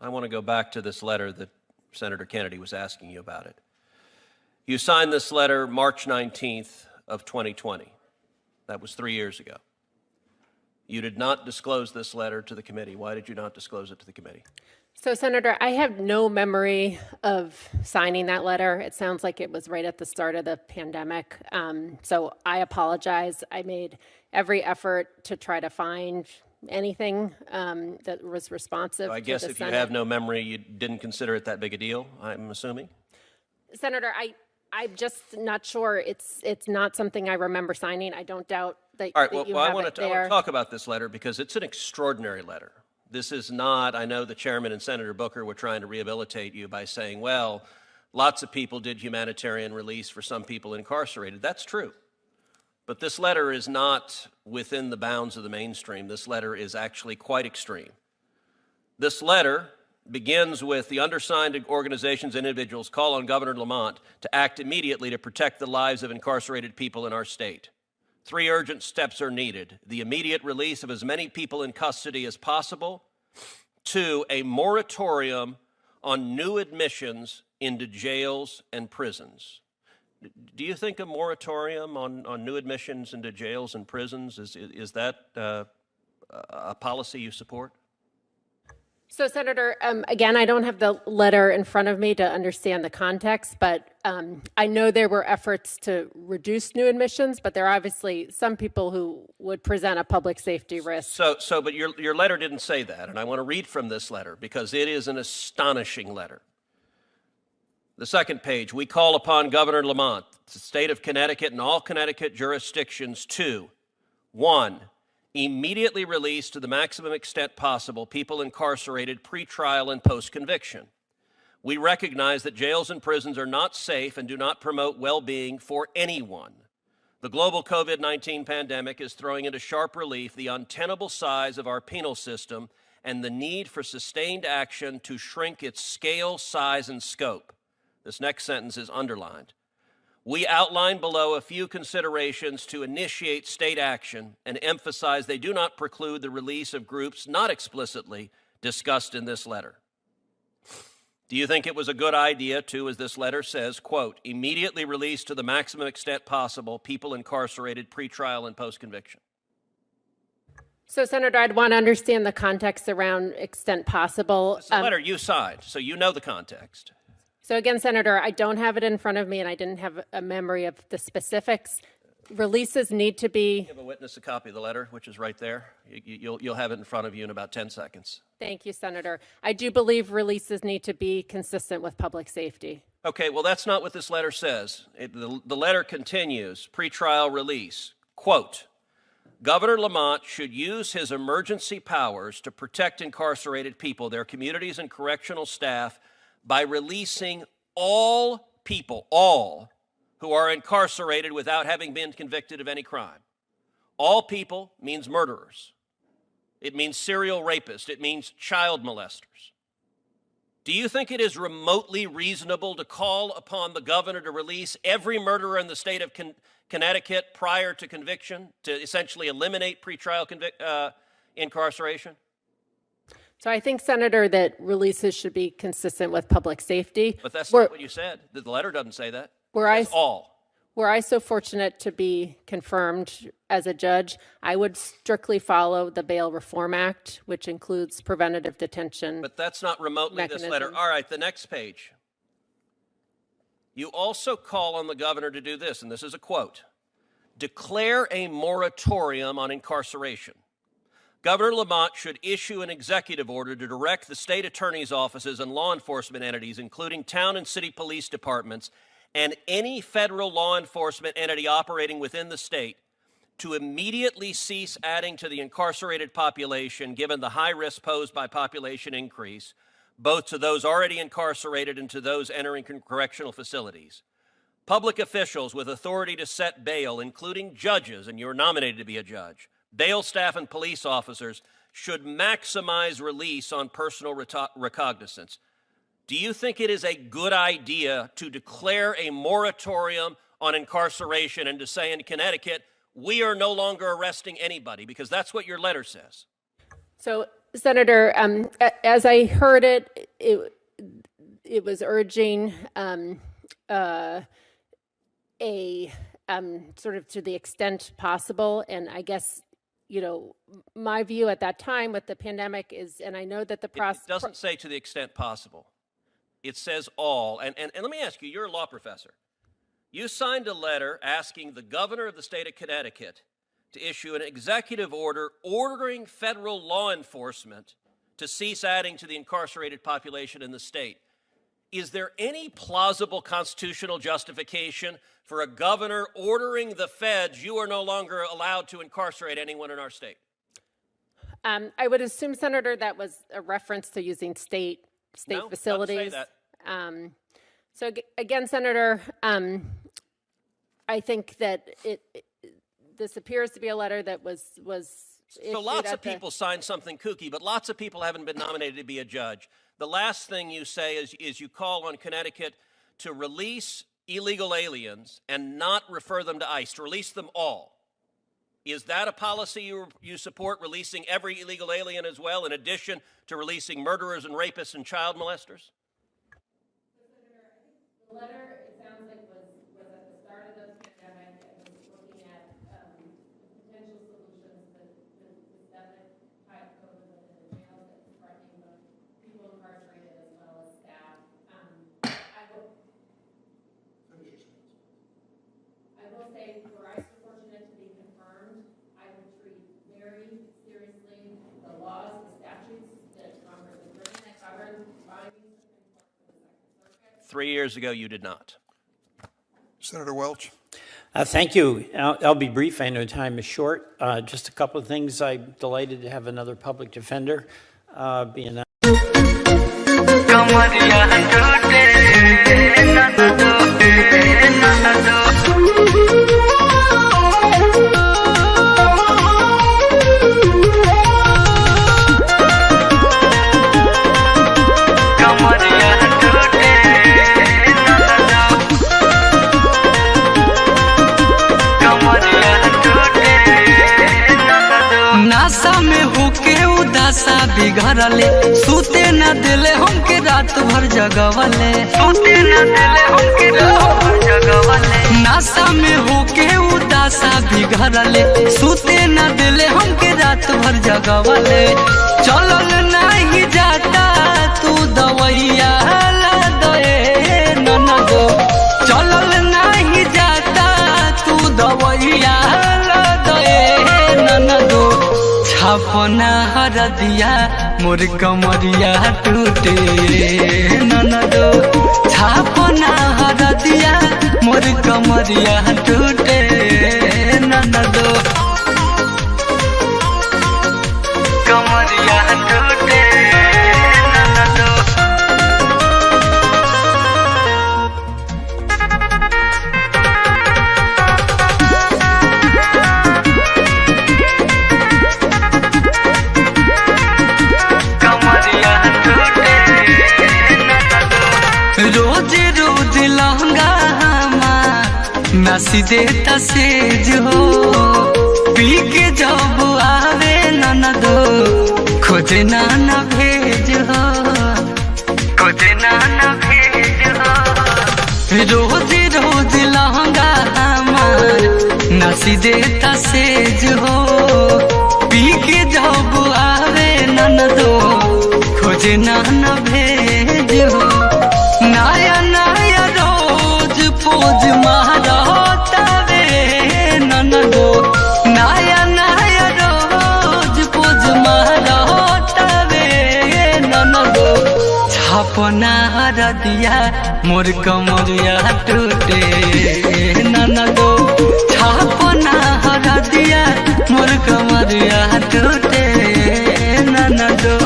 I want to go back to this letter that Senator Kennedy was asking you about it. You signed this letter March 19th of 2020. That was 3 years ago. You did not disclose this letter to the committee. Why did you not disclose it to the committee? So, Senator, I have no memory of signing that letter. It sounds like it was right at the start of the pandemic. So I apologize. I made every effort to try to find anything that was responsive. So I guess if you have no memory, you didn't consider it that big a deal, I'm assuming? Senator, I'm just not sure. It's not something I remember signing. I don't doubt that, all right, that you well, have I want it to there. talk about this letter because it's an extraordinary letter. This is not, I know the chairman and Senator Booker were trying to rehabilitate you by saying, well, lots of people did humanitarian release for some people incarcerated. That's true. But this letter is not within the bounds of the mainstream. This letter is actually quite extreme. This letter begins with the undersigned organizations and individuals call on Governor Lamont to act immediately to protect the lives of incarcerated people in our state. 3 urgent steps are needed: the immediate release of as many people in custody as possible, 2, a moratorium on new admissions into jails and prisons. Do you think a moratorium on new admissions into jails and prisons, is that a policy you support? So, Senator, again, I don't have the letter in front of me to understand the context, but I know there were efforts to reduce new admissions, but there are obviously some people who would present a public safety risk. But your letter didn't say that, and I want to read from this letter because it is an astonishing letter. The second page: we call upon Governor Lamont, the state of Connecticut, and all Connecticut jurisdictions to, 1, immediately release to the maximum extent possible people incarcerated pre-trial and post-conviction. We recognize that jails and prisons are not safe and do not promote well-being for anyone. The global COVID-19 pandemic is throwing into sharp relief the untenable size of our penal system and the need for sustained action to shrink its scale, size, and scope. This next sentence is underlined. We outline below a few considerations to initiate state action and emphasize they do not preclude the release of groups not explicitly discussed in this letter. Do you think it was a good idea to, as this letter says, quote, immediately release to the maximum extent possible people incarcerated pre-trial and post-conviction? So, Senator, I'd want to understand the context around extent possible. It's a letter you signed, so you know the context. So again, Senator, I don't have it in front of me, and I didn't have a memory of the specifics. Releases need to be... Give a witness a copy of the letter, which is right there. You'll have it in front of you in about 10 seconds. Thank you, Senator. I do believe releases need to be consistent with public safety. Okay, well, that's not what this letter says. The letter continues, pretrial release, quote, Governor Lamont should use his emergency powers to protect incarcerated people, their communities, and correctional staff by releasing all people, all who are incarcerated without having been convicted of any crime. All people means murderers. It means serial rapists. It means child molesters. Do you think it is remotely reasonable to call upon the governor to release every murderer in the state of Connecticut prior to conviction, to essentially eliminate pretrial incarceration? So I think, Senator, that releases should be consistent with public safety. But that's not what you said. The letter doesn't say that. Were I so fortunate to be confirmed as a judge, I would strictly follow the Bail Reform Act, which includes preventative detention. But that's not remotely this letter. All right, the next page. You also call on the governor to do this, and this is a quote, declare a moratorium on incarceration. Governor Lamont should issue an executive order to direct the state attorney's offices and law enforcement entities, including town and city police departments, and any federal law enforcement entity operating within the state to immediately cease adding to the incarcerated population, given the high risk posed by population increase, both to those already incarcerated and to those entering correctional facilities. Public officials with authority to set bail, including judges, and you're nominated to be a judge, bail staff and police officers should maximize release on personal recognizance. Do you think it is a good idea to declare a moratorium on incarceration and to say in Connecticut, we are no longer arresting anybody? Because that's what your letter says. So Senator, as I heard it, it was urging a sort of to the extent possible. And I guess, you know, my view at that time with the pandemic is, and I know that the process... It doesn't say to the extent possible. It says all. And let me ask you, you're a law professor. You signed a letter asking the governor of the state of Connecticut to issue an executive order ordering federal law enforcement to cease adding to the incarcerated population in the state. Is there any plausible constitutional justification for a governor ordering the feds, you are no longer allowed to incarcerate anyone in our state? I would assume, Senator, that was a reference to using state facilities. Doesn't say that. So again, Senator, I think that this appears to be a letter that was So lots of people signed something kooky, but lots of people haven't been nominated to be a judge. The last thing you say is you call on Connecticut to release illegal aliens and not refer them to ICE, to release them all. Is that a policy you support, releasing every illegal alien as well, in addition to releasing murderers and rapists and child molesters? The letter, it sounds like, was at the start of the pandemic and was looking at potential solutions that the epidemic type COVID within the jails that was threatening both people incarcerated as well as staff. I will say, were I so fortunate to be confirmed, I would treat very seriously the laws, the statutes that Congress has written that govern binding Supreme Court for the Second Circuit. 3 years ago, you did not. Senator Welch. Thank you. I'll be brief. I know time is short. Just a couple of things. I'm delighted to have another public defender be announced. बिघरले सूते न दिले हमके रात भर जगवले सूते न दिले हमके रात भर जगवले नासा में होके उदासा बिघरले सूते न दिले हमके रात भर जगवले चलल नहीं जाता तू दवैया ला दे ननदो चलल नहीं जाता तू दवैया ला दे ननदो छापना हरदिया मोर कमरिया टूटे ननदो छापना हरदिया मोर कमरिया टूटे ननदो कमरिया टूटे ननदो रोज रोज लहंगा हमार नसी देता सेज हो पी के जब आवे ननदो खोजे नाना भेज हो खोजे नाना भेज हो रोज रोज लहंगा हमार नसी देता सेज हो पी के जब आवे ननदो खोजे नाना भेज हो नया नया रोज पोज महारातावे ननदो नया नया रोज पोज महारातावे ननदो छापना हरदिया मोर कमरिया टूटे ननदो छापना हरदिया मोर कमरिया टूटे ननदो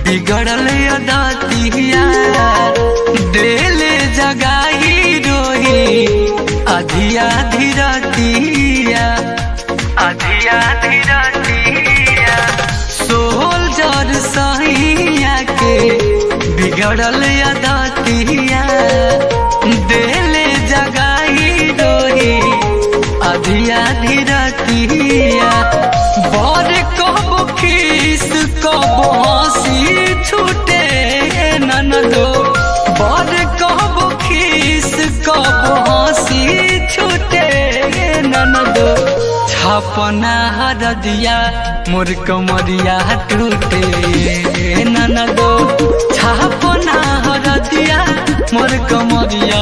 बिगड़ल अदातिया दिल जगाई रोही रतिया आधी आधी रतिया सोल्जर सहिया के बिगड़ल अदतिया देले जगाई रोही आधी आधी रतिया बर कब खीस कब हंसी छूटे ननदो बर कब खीस कब हंसी छूटे ननदो छपना हरदिया मोर कमरिया टूटे ननदो छपना हरदिया मोर कमरिया